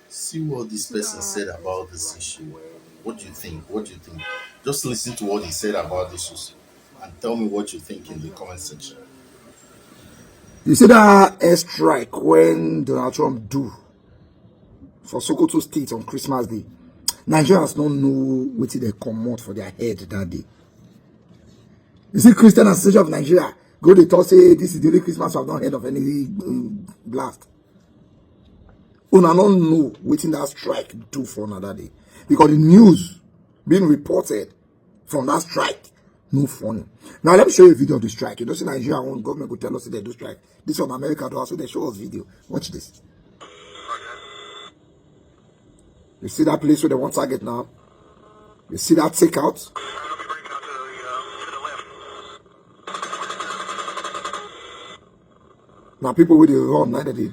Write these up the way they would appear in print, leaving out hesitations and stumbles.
See what this person said about this issue. What do you think? What do you think? Just listen to what he said about this issue and tell me what you think in the comment section. You see that airstrike when Donald Trump do for Sokoto State on Christmas Day. Nigerians don't know what they come out for their head that day. You see, Christian Association of Nigeria go they talk say this is the only Christmas I've not heard of any blast. Una don't know what that strike do for another day because the news being reported from that strike no funny. Now let me show you a video of the strike. You don't see Nigeria own government go tell us they do strike. This from America do also they show us video. Watch this. You see that place where they want target now? You see that takeout? Now people with the run, neither did.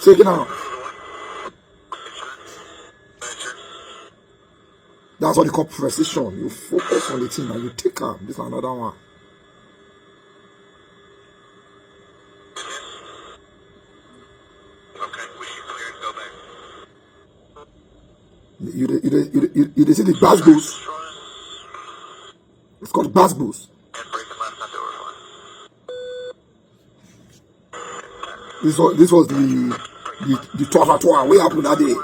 Take it out. That's what they call precision. You focus on the thing and you take out. This is another one. You see the bass boost? It's called bass boost. This was the tour way happened that day.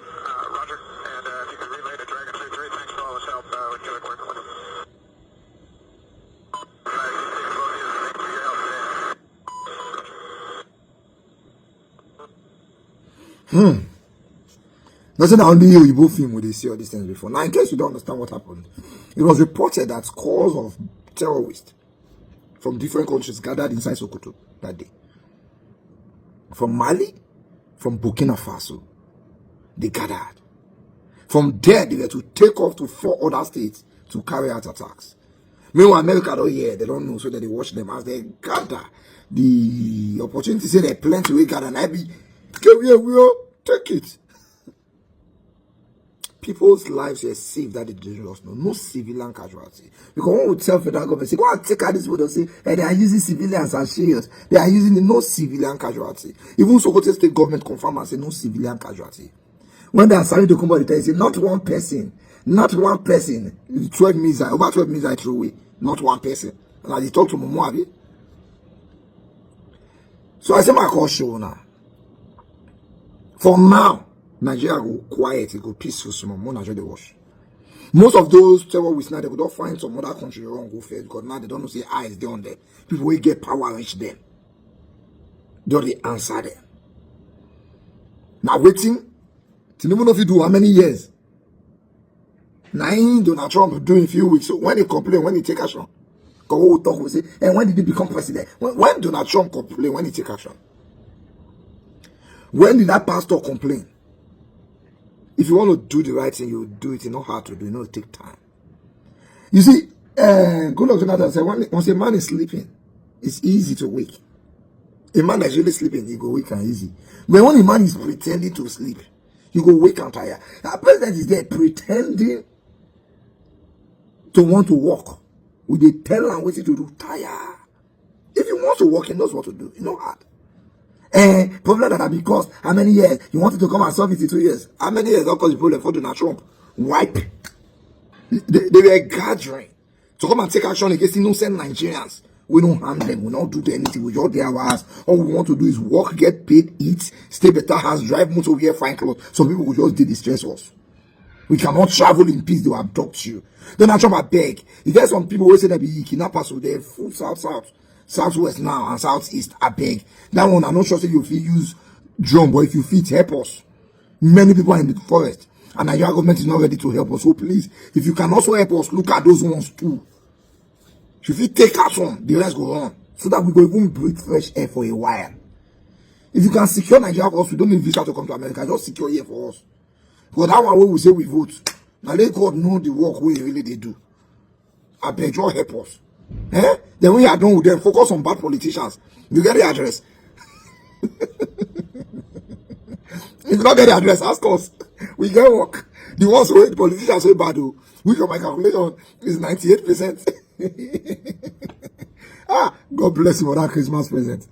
Doesn't only you both film where they see all these things before. Now, in case you don't understand what happened, it was reported that scores of terrorists from different countries gathered inside Sokoto that day. From Mali, from Burkina Faso, they gathered. From there, they were to take off to 4 other states to carry out attacks. Meanwhile, America don't hear, they don't know, so that they watch them as they gather. The opportunity say they plenty we gather, and I be, we'll take it. People's lives are safe that they dangerous. No civilian casualty. Because one would tell federal government, say, go and take out this photo, say, hey, they are using civilians as shields. They are using no civilian casualty. Even Sokoto State government confirm and say no civilian casualty. When they are starting to come out, they say, not one person, 12 missiles, over 12 missiles through away, not one person. And I talk to Momo. So I say my call show now. For now, Nigeria go quiet, it go peaceful, some more Nigeria they wash. Most of those terrorists now they would not find some other country wrong go first because now they don't know say eyes they on them. People will get power reach them. Don't they answer them? Now waiting, to even know if you do how many years. Now Donald Trump doing a few weeks. So when they complain, when they take action, because we talk, we say, and when did he become president? When Donald Trump complain, when he take action? When did that pastor complain? If you want to do the right thing, you do it. It's not hard to do. You know, it take time. You see, good luck Jonathan said, once a man is sleeping, it's easy to wake. A man that's really sleeping, he go wake and easy. But when a man is pretending to sleep, you go wake and tired. Our president is there pretending to want to walk. We they tell him what to do, tired. If you want to walk, he knows what to do. It's not hard. Problem that because how many years you wanted to come and solve it in 2 years? How many years that caused the problem for Donald Trump? Wipe. They were gathering to come and take action against innocent Nigerians. We don't harm them. We don't do anything. We just their hours. All we want to do is work, get paid, eat, stay better house, drive motor, wear fine clothes. Some people will just distress us. We cannot travel in peace. They will abduct you. Donald Trump, I beg. If there's some people who say that be kidnappers, so they're full southwest now and southeast, I beg. That one, I'm not sure say you feel use drone, but if you fit, help us. Many people are in the forest, and Nigeria government is not ready to help us. So please, if you can also help us, look at those ones too. If you take action, the rest go on, so that we go even breathe fresh air for a while. If you can secure Nigeria for us, we don't need visa to come to America. Just secure here for us. But that one way we say we vote. Now let God know the work we really they do. I beg you, help us. Then when you are done with them, focus on bad politicians. You get the address. If you not get the address, ask us. We get work. The ones who hate the politicians say bad, which of my calculation is 98%. God bless you for that Christmas present.